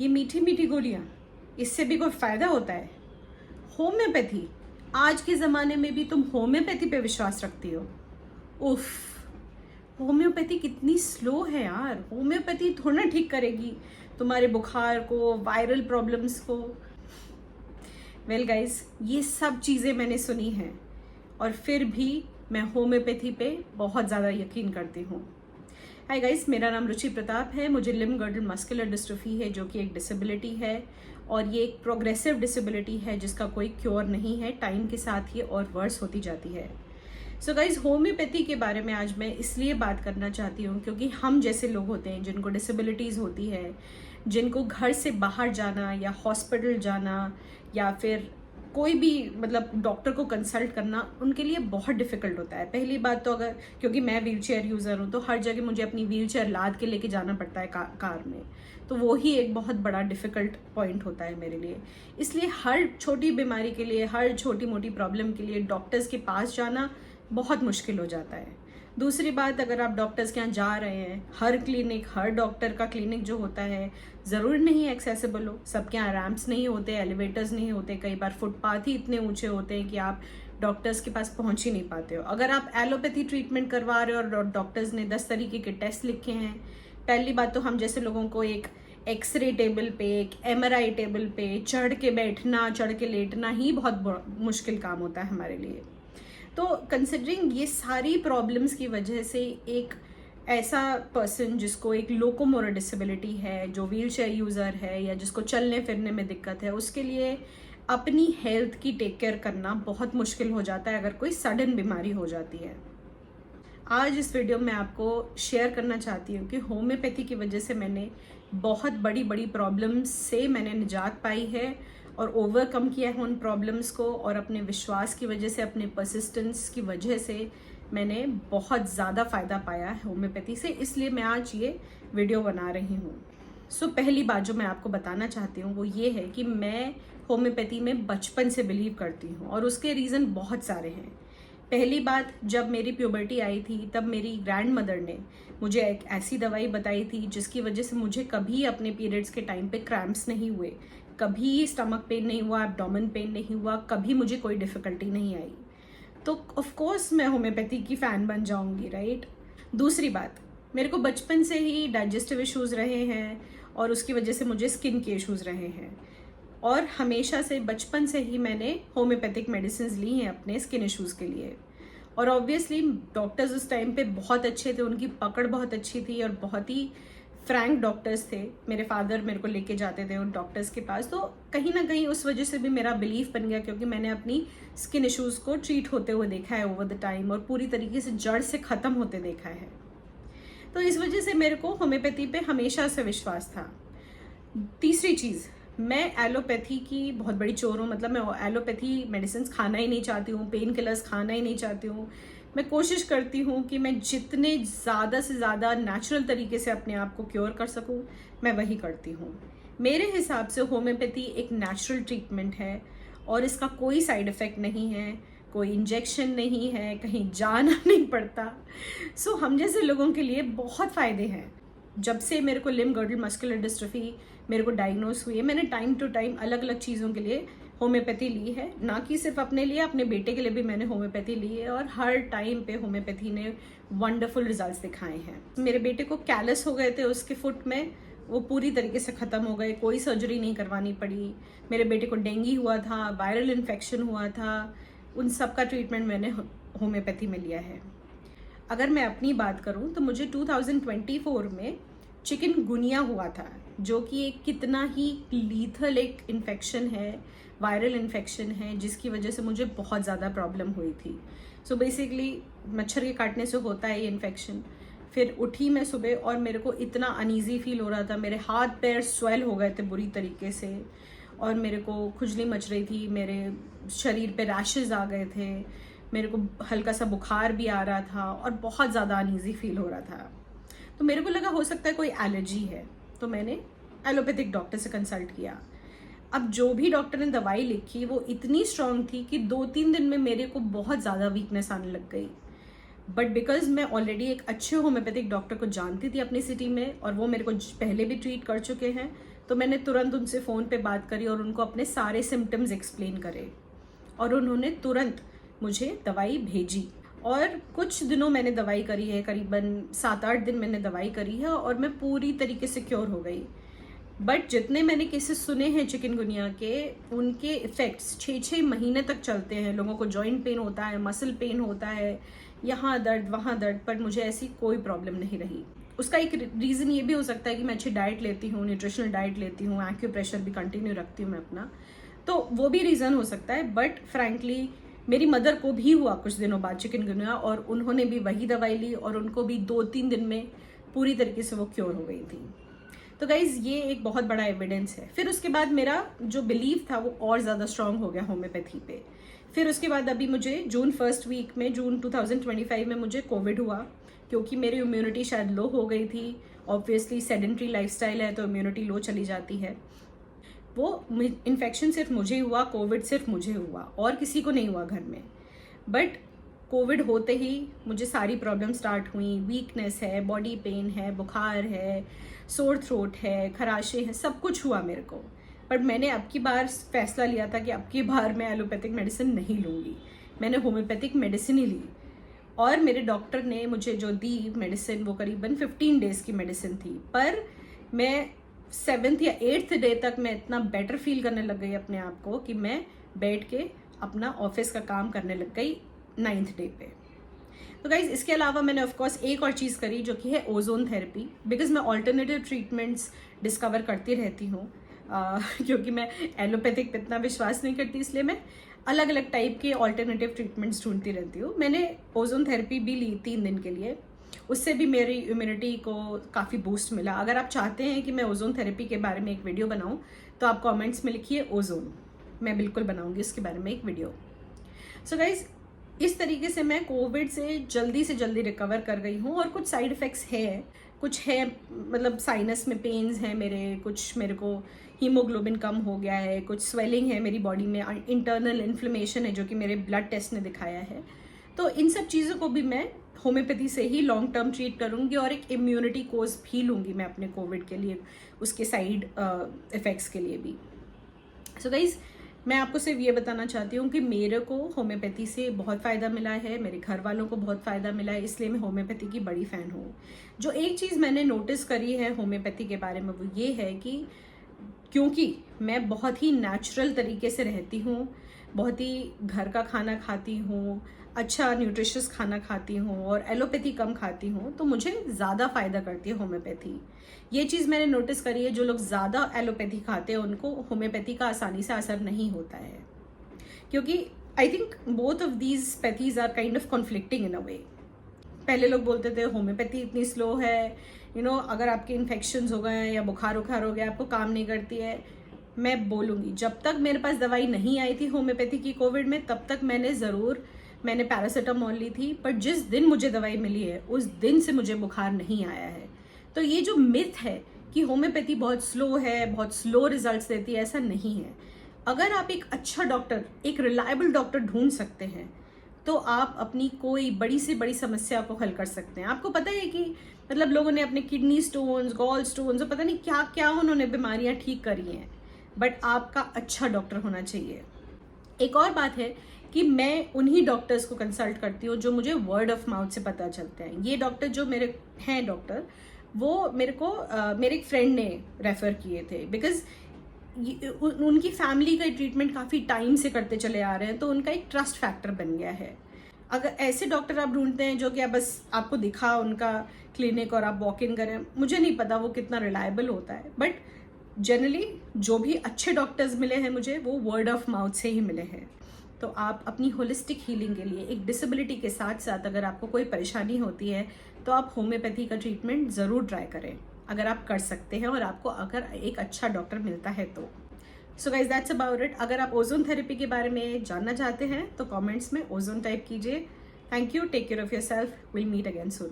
ये मीठी मीठी गोलियां, इससे भी कोई फायदा होता है? होम्योपैथी, आज के ज़माने में भी तुम होम्योपैथी पे विश्वास रखती हो? उफ, होम्योपैथी कितनी स्लो है यार। होम्योपैथी थोड़ा ना ठीक करेगी तुम्हारे बुखार को, वायरल प्रॉब्लम्स को। वेल गाइस, ये सब चीज़ें मैंने सुनी हैं और फिर भी मैं होम्योपैथी पे बहुत ज़्यादा यकीन करती हूँ। हाय गाइस, मेरा नाम रुचि प्रताप है। मुझे लिम्ब गर्डल मस्कुलर डिस्ट्रोफी है, जो कि एक डिसेबिलिटी है और ये एक प्रोग्रेसिव डिसेबिलिटी है जिसका कोई क्योर नहीं है। टाइम के साथ ये और वर्स होती जाती है। सो गाइस, होम्योपैथी के बारे में आज मैं इसलिए बात करना चाहती हूँ क्योंकि हम जैसे लोग होते हैं जिनको डिसेबिलिटीज़ होती है, जिनको घर से बाहर जाना या हॉस्पिटल जाना या फिर कोई भी मतलब डॉक्टर को कंसल्ट करना उनके लिए बहुत डिफ़िकल्ट होता है। पहली बात तो अगर क्योंकि मैं व्हीलचेयर यूज़र हूँ तो हर जगह मुझे अपनी व्हीलचेयर लाद के लेके जाना पड़ता है कार में, तो वो ही एक बहुत बड़ा डिफ़िकल्ट पॉइंट होता है मेरे लिए। इसलिए हर छोटी बीमारी के लिए, हर छोटी मोटी प्रॉब्लम के लिए डॉक्टर्स के पास जाना बहुत मुश्किल हो जाता है। दूसरी बात, अगर आप डॉक्टर्स के यहाँ जा रहे हैं, हर क्लिनिक, हर डॉक्टर का क्लिनिक जो होता है ज़रूर नहीं एक्सेसिबल हो। सबके यहाँ रैम्प्स नहीं होते, एलिवेटर्स नहीं होते, कई बार फुटपाथ ही इतने ऊंचे होते हैं कि आप डॉक्टर्स के पास पहुंच ही नहीं पाते हो। अगर आप एलोपैथी ट्रीटमेंट करवा रहे हो और डॉक्टर्स ने 10 तरीके के टेस्ट लिखे हैं, पहली बात तो हम जैसे लोगों को एक एक्सरे टेबल पे, एक MRI टेबल पे चढ़ के बैठना, चढ़ के लेटना ही बहुत मुश्किल काम होता है हमारे लिए। तो कंसिडरिंग ये सारी प्रॉब्लम्स की वजह से एक ऐसा पर्सन जिसको एक लोकोमोटर डिसेबिलिटी है, जो व्हीलचेयर यूज़र है या जिसको चलने फिरने में दिक्कत है, उसके लिए अपनी हेल्थ की टेक केयर करना बहुत मुश्किल हो जाता है अगर कोई सडन बीमारी हो जाती है। आज इस वीडियो में आपको शेयर करना चाहती हूँ कि होम्योपैथी की वजह से मैंने बहुत बड़ी बड़ी प्रॉब्लम्स से मैंने निजात पाई है और ओवरकम किया है उन प्रॉब्लम्स को, और अपने विश्वास की वजह से, अपने परसिस्टेंस की वजह से मैंने बहुत ज़्यादा फ़ायदा पाया है होम्योपैथी से। इसलिए मैं आज ये वीडियो बना रही हूँ। सो पहली बात जो मैं आपको बताना चाहती हूँ वो ये है कि मैं होम्योपैथी में बचपन से बिलीव करती हूँ और उसके रीज़न बहुत सारे हैं। पहली बात, जब मेरी प्यूबर्टी आई थी तब मेरी ग्रैंड मदर ने मुझे एक ऐसी दवाई बताई थी जिसकी वजह से मुझे कभी अपने पीरियड्स के टाइम पे क्रैम्प्स नहीं हुए, कभी स्टमक पेन नहीं हुआ, एब्डोमेन पेन नहीं हुआ, कभी मुझे कोई डिफ़िकल्टी नहीं आई। तो ऑफ कोर्स मैं होम्योपैथी की फ़ैन बन जाऊंगी, राइट। दूसरी बात, मेरे को बचपन से ही डाइजेस्टिव इश्यूज़ रहे हैं और उसकी वजह से मुझे स्किन के इश्यूज़ रहे हैं और हमेशा से बचपन से ही मैंने होम्योपैथिक मेडिसिन ली हैं अपने स्किन इश्यूज़ के लिए। और ऑब्वियसली डॉक्टर्स उस टाइम पे बहुत अच्छे थे, उनकी पकड़ बहुत अच्छी थी और बहुत ही फ्रैंक डॉक्टर्स थे। मेरे फादर मेरे को लेके जाते थे उन डॉक्टर्स के पास, तो कहीं ना कहीं उस वजह से भी मेरा बिलीफ बन गया क्योंकि मैंने अपनी स्किन इश्यूज़ को ट्रीट होते हुए देखा है ओवर द टाइम और पूरी तरीके से जड़ से ख़त्म होते देखा है। तो इस वजह से मेरे को होम्योपैथी पे हमेशा से विश्वास था। तीसरी चीज़, मैं एलोपैथी की बहुत बड़ी चोर हूँ। मतलब मैं एलोपैथी मेडिसिन खाना ही नहीं चाहती हूँ, पेन किलर्स खाना ही नहीं चाहती हूँ। मैं कोशिश करती हूँ कि मैं जितने ज़्यादा से ज़्यादा नेचुरल तरीके से अपने आप को क्योर कर सकूँ, मैं वही करती हूँ। मेरे हिसाब से होम्योपैथी एक नेचुरल ट्रीटमेंट है और इसका कोई साइड इफ़ेक्ट नहीं है, कोई इंजेक्शन नहीं है, कहीं जाना नहीं पड़ता। सो हम जैसे लोगों के लिए बहुत फ़ायदे हैं। जब से मेरे को लिम्ब गर्डल मस्कुलर डिस्ट्रोफी मेरे को डायग्नोस हुई है, मैंने टाइम टू टाइम अलग अलग चीज़ों के लिए होम्योपैथी ली है, ना कि सिर्फ अपने लिए, अपने बेटे के लिए भी मैंने होम्योपैथी ली है और हर टाइम पे होम्योपैथी ने वंडरफुल रिजल्ट्स दिखाए हैं। मेरे बेटे को कैलस हो गए थे उसके फुट में, वो पूरी तरीके से ख़त्म हो गए, कोई सर्जरी नहीं करवानी पड़ी। मेरे बेटे को डेंगू हुआ था, वायरल इन्फेक्शन हुआ था, उन सब का ट्रीटमेंट मैंने होम्योपैथी में लिया है। अगर मैं अपनी बात करूं तो मुझे 2024 में चिकनगुनिया हुआ था, जो कि एक कितना ही लीथल एक इन्फेक्शन है, वायरल इन्फेक्शन है, जिसकी वजह से मुझे बहुत ज़्यादा प्रॉब्लम हुई थी। सो बेसिकली मच्छर के काटने से होता है ये इन्फेक्शन। फिर उठी मैं सुबह और मेरे को इतना अनईजी फील हो रहा था, मेरे हाथ पैर स्वेल हो गए थे बुरी तरीके से और मेरे को खुजली मच रही थी, मेरे शरीर पे रैशेज़ आ गए थे, मेरे को हल्का सा बुखार भी आ रहा था और बहुत ज़्यादा अनईजी फील हो रहा था। तो मेरे को लगा हो सकता है कोई एलर्जी है, तो मैंने एलोपैथिक डॉक्टर से कंसल्ट किया। अब जो भी डॉक्टर ने दवाई लिखी वो इतनी स्ट्रांग थी कि 2-3 दिन में मेरे को बहुत ज़्यादा वीकनेस आने लग गई। बट बिकॉज मैं ऑलरेडी एक अच्छे होम्योपैथिक डॉक्टर को जानती थी अपनी सिटी में और वो मेरे को पहले भी ट्रीट कर चुके हैं, तो मैंने तुरंत उनसे फ़ोन पे बात करी और उनको अपने सारे सिम्टम्स एक्सप्लेन करे और उन्होंने तुरंत मुझे दवाई भेजी। और कुछ दिनों मैंने दवाई करी है, करीबन 7-8 दिन मैंने दवाई करी है और मैं पूरी तरीके से क्योर हो गई। बट जितने मैंने केसेस सुने हैं चिकनगुनिया के, उनके इफ़ेक्ट्स 6-6 महीने तक चलते हैं। लोगों को जॉइंट पेन होता है, मसल पेन होता है, यहाँ दर्द वहाँ दर्द, पर मुझे ऐसी कोई प्रॉब्लम नहीं रही। उसका एक रीज़न ये भी हो सकता है कि मैं अच्छी डाइट लेती हूँ, न्यूट्रिशनल डाइट लेती हूँ, एक्यूप्रेशर भी कंटिन्यू रखती हूँ मैं अपना, तो वो भी रीज़न हो सकता है। बट फ्रैंकली मेरी मदर को भी हुआ कुछ दिनों बाद चिकनगुनिया और उन्होंने भी वही दवाई ली और उनको भी 2-3 दिन में पूरी तरीके से वो क्योर हो गई थी। तो गाइज ये एक बहुत बड़ा एविडेंस है। फिर उसके बाद मेरा जो बिलीव था वो और ज़्यादा स्ट्रांग हो गया होम्योपैथी पे। फिर उसके बाद अभी मुझे जून 1st वीक में, जून 2025 में मुझे कोविड हुआ, क्योंकि मेरी इम्यूनिटी शायद लो हो गई थी। ऑब्वियसली सेडेंट्री लाइफस्टाइल है तो इम्यूनिटी लो चली जाती है। वो इन्फेक्शन सिर्फ मुझे हुआ, कोविड सिर्फ मुझे हुआ और किसी को नहीं हुआ घर में। बट कोविड होते ही मुझे सारी प्रॉब्लम स्टार्ट हुई। वीकनेस है, बॉडी पेन है, बुखार है, सोर थ्रोट है, खराशे हैं, सब कुछ हुआ मेरे को। बट मैंने अब की बार फैसला लिया था कि अब की बार मैं एलोपैथिक मेडिसिन नहीं लूँगी, मैंने होम्योपैथिक मेडिसिन ही ली। और मेरे डॉक्टर ने मुझे जो दी मेडिसिन वो करीबन 15 डेज़ की मेडिसिन थी, पर मैं 7th या 8th डे तक मैं इतना बेटर फील करने लग गई अपने आप को कि मैं बैठ के अपना ऑफिस का काम करने लग गई 9th डे पे। तो गाइज इसके अलावा मैंने ऑफकोर्स एक और चीज़ करी जो कि है ओजोन थेरेपी, बिकॉज मैं ऑल्टरनेटिव ट्रीटमेंट्स डिस्कवर करती रहती हूँ। क्योंकि मैं एलोपैथिक पे इतना विश्वास नहीं करती, इसलिए मैं अलग अलग टाइप के ऑल्टरनेटिव ट्रीटमेंट्स ढूंढती रहती हूँ। मैंने ओजोन थेरेपी भी ली 3 दिन के लिए, उससे भी मेरी इम्यूनिटी को काफ़ी बूस्ट मिला। अगर आप चाहते हैं कि मैं ओजोन थेरेपी के बारे में एक वीडियो बनाऊं तो आप कमेंट्स में लिखिए ओजोन, मैं बिल्कुल बनाऊंगी इसके बारे में एक वीडियो। सो गाइज इस तरीके से मैं कोविड से जल्दी रिकवर कर गई हूँ। और कुछ साइड इफ़ेक्ट्स कुछ है, मतलब साइनस में पेन्स हैं मेरे, कुछ मेरे को हीमोग्लोबिन कम हो गया है, कुछ स्वेलिंग है मेरी बॉडी में, इंटरनल इन्फ्लेमेशन है जो कि मेरे ब्लड टेस्ट ने दिखाया है। तो इन सब चीज़ों को भी मैं होम्योपैथी से ही लॉन्ग टर्म ट्रीट करूँगी और एक इम्यूनिटी कोर्स भी लूँगी मैं अपने कोविड के लिए, उसके साइड इफ़ेक्ट्स के लिए भी। सो गाइज मैं आपको सिर्फ ये बताना चाहती हूँ कि मेरे को होम्योपैथी से बहुत फ़ायदा मिला है, मेरे घर वालों को बहुत फ़ायदा मिला है, इसलिए मैं होम्योपैथी की बड़ी फ़ैन हूँ। जो एक चीज़ मैंने नोटिस करी है होम्योपैथी के बारे में वो ये है कि क्योंकि मैं बहुत ही नेचुरल तरीके से रहती हूँ, बहुत ही घर का खाना खाती हूँ, अच्छा न्यूट्रिशियस खाना खाती हूँ और एलोपैथी कम खाती हूँ, तो मुझे ज़्यादा फ़ायदा करती है होम्योपैथी। ये चीज़ मैंने नोटिस करी है, जो लोग ज़्यादा एलोपैथी खाते हैं उनको होम्योपैथी का आसानी से असर नहीं होता है, क्योंकि I think both of these pathies are kind of conflicting in a way. पहले लोग बोलते थे होम्योपैथी इतनी स्लो है, अगर आपके इन्फेक्शंस हो गए हैं या बुखार उखार हो गया आपको काम नहीं करती है। मैं बोलूँगी जब तक मेरे पास दवाई नहीं आई थी होम्योपैथी की कोविड में, तब तक मैंने पैरासीटामोल ली थी, पर जिस दिन मुझे दवाई मिली है उस दिन से मुझे बुखार नहीं आया है। तो ये जो मिथ है कि होम्योपैथी बहुत स्लो है, बहुत स्लो रिजल्ट्स देती है, ऐसा नहीं है। अगर आप एक अच्छा डॉक्टर, एक रिलायबल डॉक्टर ढूंढ सकते हैं तो आप अपनी कोई बड़ी से बड़ी समस्या को हल कर सकते हैं। आपको पता है कि मतलब लोगों ने अपने किडनी स्टोन्स, गॉल स्टोन्स और पता नहीं क्या क्या उन्होंने बीमारियां ठीक करी हैं, बट आपका अच्छा डॉक्टर होना चाहिए। एक और बात है कि मैं उन्हीं डॉक्टर्स को कंसल्ट करती हूँ जो मुझे वर्ड ऑफ माउथ से पता चलते हैं। ये डॉक्टर जो मेरे हैं डॉक्टर, वो मेरे को मेरे एक फ्रेंड ने रेफ़र किए थे, बिकॉज उनकी फैमिली का ट्रीटमेंट काफ़ी टाइम से करते चले आ रहे हैं, तो उनका एक ट्रस्ट फैक्टर बन गया है। अगर ऐसे डॉक्टर आप ढूंढते हैं जो कि आप बस आपको दिखा उनका क्लिनिक और आप वॉक इन करें, मुझे नहीं पता वो कितना रिलायबल होता है, बट जनरली जो भी अच्छे डॉक्टर्स मिले हैं मुझे वो वर्ड ऑफ माउथ से ही मिले हैं। तो आप अपनी होलिस्टिक हीलिंग के लिए, एक डिसेबिलिटी के साथ साथ अगर आपको कोई परेशानी होती है तो आप होम्योपैथी का ट्रीटमेंट ज़रूर ट्राई करें, अगर आप कर सकते हैं और आपको अगर एक अच्छा डॉक्टर मिलता है तो। So guys that's about it. अगर आप ओजोन थेरेपी के बारे में जानना चाहते हैं तो कमेंट्स में ओजोन टाइप कीजिए। Thank you, take care of yourself, will meet again soon.